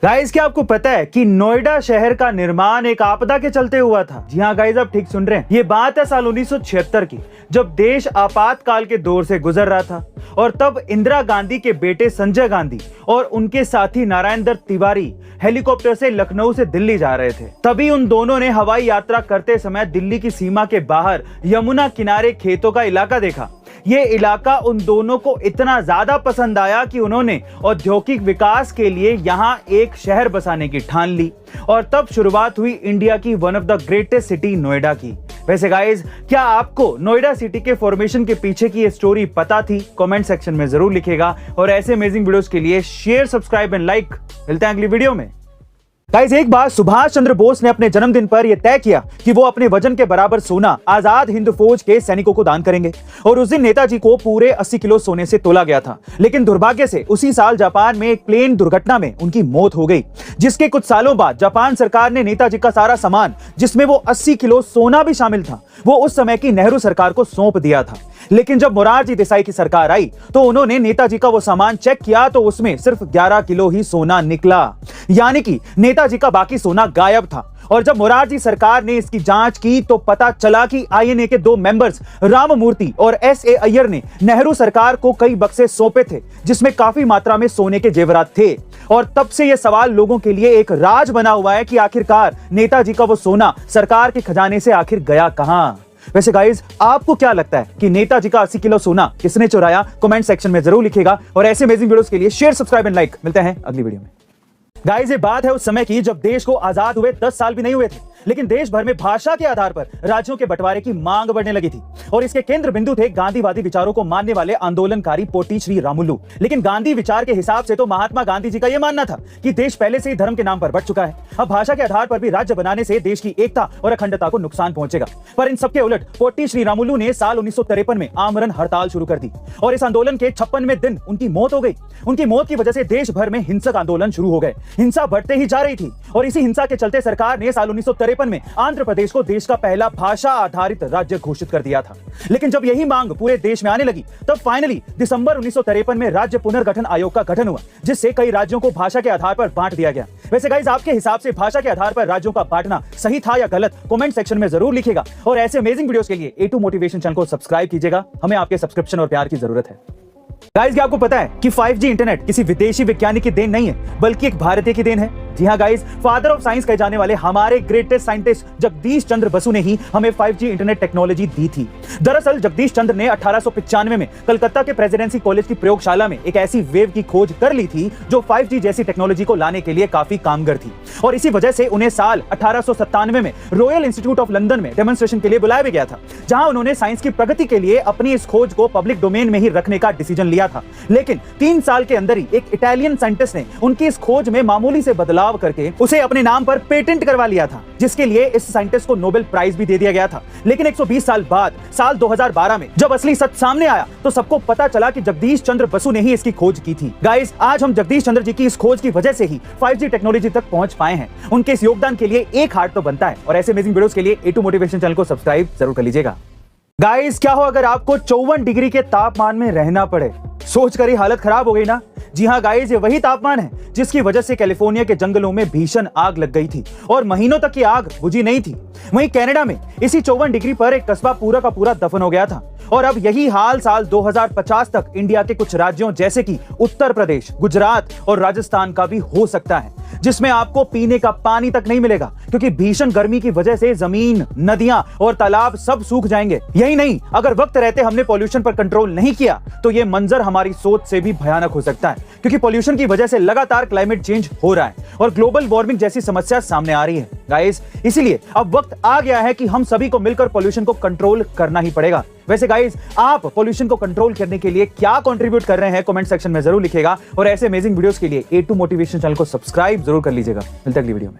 Guys, क्या आपको पता है कि नोएडा शहर का निर्माण एक आपदा के चलते हुआ था? जी हाँ गाइस, आप ठीक सुन रहे हैं। ये बात है साल 1976 की, जब देश आपातकाल के दौर से गुजर रहा था और तब इंदिरा गांधी के बेटे संजय गांधी और उनके साथी नारायण दत्त तिवारी हेलीकॉप्टर से लखनऊ से दिल्ली जा रहे थे। तभी उन दोनों ने हवाई यात्रा करते समय दिल्ली की सीमा के बाहर यमुना किनारे खेतों का इलाका देखा। ये इलाका उन दोनों को इतना ज्यादा पसंद आया कि उन्होंने औद्योगिक विकास के लिए यहाँ एक शहर बसाने की ठान ली और तब शुरुआत हुई इंडिया की one of the greatest city Noida की। वैसे गाइस, क्या आपको नोएडा सिटी के फॉर्मेशन के पीछे की ये स्टोरी पता थी? कमेंट सेक्शन में जरूर लिखिएगा और ऐसे अमेजिंग वीडियोस के लिए शेयर, सब्सक्राइब एंड लाइक। मिलते हैं अगली वीडियो में। गाइस, एक बार सुभाष चंद्र बोस ने अपने जन्मदिन पर यह तय किया कि वो अपने वजन के बराबर सोना आजाद हिंद फौज के सैनिकों को दान करेंगे और उस दिन नेताजी को पूरे 80 किलो सोने से तोला गया था। लेकिन दुर्भाग्य से उसी साल जापान में एक प्लेन दुर्घटना में उनकी मौत हो गई, जिसके कुछ सालों बाद जापान सरकार ने नेताजी का सारा सामान, जिसमें वो 80 किलो सोना भी शामिल था, वो उस समय की नेहरू सरकार को सौंप दिया था। लेकिन जब मोरारजी देसाई की सरकार आई तो उन्होंने नेताजी का वो सामान चेक किया तो उसमें सिर्फ 11 किलो ही सोना निकला, यानी कि नेताजी का बाकी सोना गायब था। और जब मोरारजी सरकार ने इसकी जांच की तो पता चला कि आईएनए के 2 मेंबर्स राममूर्ति और एसए अय्यर ने नेहरू सरकार को कई बक्से सौंपे थे, जिसमें काफी मात्रा में सोने के जेवरात थे। और तब से यह सवाल लोगों के लिए एक राज बना हुआ है कि आखिरकार नेताजी का वो सोना सरकार के खजाने से आखिर गया कहां। वैसे गाइस, आपको क्या लगता है कि नेताजी का 80 किलो सोना किसने चुराया? कमेंट सेक्शन में जरूर लिखिएगा और ऐसे अमेजिंग वीडियोस के लिए शेयर, सब्सक्राइब एंड लाइक। मिलते हैं अगली वीडियो में। गाइस, ये बात है उस समय की जब देश को आजाद हुए 10 साल भी नहीं हुए थे, लेकिन देश भर में भाषा के आधार पर राज्यों के बंटवारे की मांग बढ़ने लगी थी और इसके केंद्र बिंदु थे गांधीवादी विचारों को मानने वाले आंदोलनकारी पोटी श्री रामुलु। लेकिन गांधी विचार के हिसाब से तो महात्मा गांधी जी का यह मानना था कि देश पहले से ही धर्म के नाम पर बंट चुका है। अब भाषा के आधार पर भी राज्य बनाने से देश की एकता और अखंडता को नुकसान पहुंचेगा। पर इन सबके उलट पोटी श्री रामुलु ने साल 1953 में आमरण हड़ताल शुरू कर दी और इस आंदोलन के 56वें दिन उनकी मौत हो गई। उनकी मौत की वजह से देश भर में हिंसक आंदोलन शुरू हो गए। हिंसा बढ़ते ही जा रही थी और इसी हिंसा के चलते सरकार ने साल 1953 में आंध्र प्रदेश को देश का पहला भाषा आधारित राज्य घोषित कर दिया था। लेकिन जब यही मांग पूरे देश में आने लगी तब फाइनली दिसंबर 1953 में राज्य पुनर्गठन आयोग का गठन हुआ, जिससे कई राज्यों को भाषा के आधार पर बांट दिया गया। वैसे गाइस, आपके हिसाब से भाषा के आधार पर राज्यों का बांटना सही था या गलत? कमेंट सेक्शन में जरूर लिखिएगा और ऐसे अमेजिंग वीडियोस के लिए A2 मोटिवेशन चैनल को सब्सक्राइब कीजिएगा। हमें आपके सब्सक्रिप्शन और प्यार की जरूरत है। गाइस, क्या आपको पता है कि 5G इंटरनेट किसी विदेशी वैज्ञानिक की देन नहीं है, बल्कि एक भारतीय की देन है? जी हाँ गाइस, फादर ऑफ साइंस कहे जाने वाले हमारे ग्रेटेस्ट साइंटिस्ट जगदीश चंद्र बसु ने ही हमें 5G इंटरनेट टेक्नोलॉजी दी थी। दरअसल जगदीश चंद्र ने 1895 में कलकत्ता के प्रेसिडेंसी कॉलेज की प्रयोगशाला में एक ऐसी वेव की खोज कर ली थी जो 5G जैसी टेक्नोलॉजी को लाने के लिए काफी कामगर थी और इसी वजह से उन्हें साल 1897 में रॉयल इंस्टीट्यूट ऑफ लंदन में डेमोन्स्ट्रेशन के लिए बुलाया भी गया था, जहां उन्होंने साइंस की प्रगति के लिए अपनी इस खोज को पब्लिक डोमेन में ही रखने का डिसीजन लिया था। लेकिन 3 साल के अंदर ही एक इटालियन साइंटिस्ट ने उनकी इस खोज में मामूली से बदलाव करके उसे अपने नाम पर पेटेंट करवा लिया था, जिसके लिए इस साइंटिस्ट को नोबेल प्राइज भी दे दिया गया था। लेकिन 120 साल बाद साल 2012 में जब असली सच सामने आया तो सबको पता चला कि जगदीश चंद्र बसु ने ही इसकी खोज की थी। गाइस, आज हम जगदीश चंद्र जी की इस खोज की वजह से ही 5G टेक्नोलॉजी तक पहुंच पाए हैं। उनके इस योगदान के लिए एक हार्ट तो बनता है और ऐसे अमेजिंग वीडियोस के लिए A2 मोटिवेशन चैनल को सब्सक्राइब जरूर कर लीजिएगा। गाइस, क्या हो अगर आपको 54 डिग्री के तापमान में रहना पड़े? सोचकर ही हालत खराब हो गई ना? जी हाँ गाइस, ये वही तापमान है जिसकी वजह से कैलिफोर्निया के जंगलों में भीषण आग लग गई थी और महीनों तक ये आग बुझी नहीं थी। वहीं कनाडा में इसी 54 डिग्री पर एक कस्बा पूरा का पूरा दफन हो गया था और अब यही हाल साल 2050 तक इंडिया के कुछ राज्यों जैसे कि उत्तर प्रदेश, गुजरात और राजस्थान का भी हो सकता है, जिसमें आपको पीने का पानी तक नहीं मिलेगा क्योंकि भीषण गर्मी की वजह से जमीन, नदियां और तालाब सब सूख जाएंगे। यही नहीं, अगर वक्त रहते हमने पॉल्यूशन पर कंट्रोल नहीं किया तो ये मंजर हमारी सोच से भी भयानक हो सकता है, क्योंकि पॉल्यूशन की वजह से लगातार क्लाइमेट चेंज हो रहा है और ग्लोबल वार्मिंग जैसी समस्या सामने आ रही है। गाइस, इसीलिए अब वक्त आ गया है कि हम सभी को मिलकर पॉल्यूशन को कंट्रोल करना ही पड़ेगा। वैसे गाइस, आप पॉल्यूशन को कंट्रोल करने के लिए क्या कंट्रीब्यूट कर रहे हैं? कमेंट सेक्शन में जरूर लिखिएगा और ऐसे अमेजिंग वीडियोस के लिए A2 मोटिवेशन चैनल को सब्सक्राइब जरूर कर लीजिएगा। मिलते हैं अगली वीडियो में।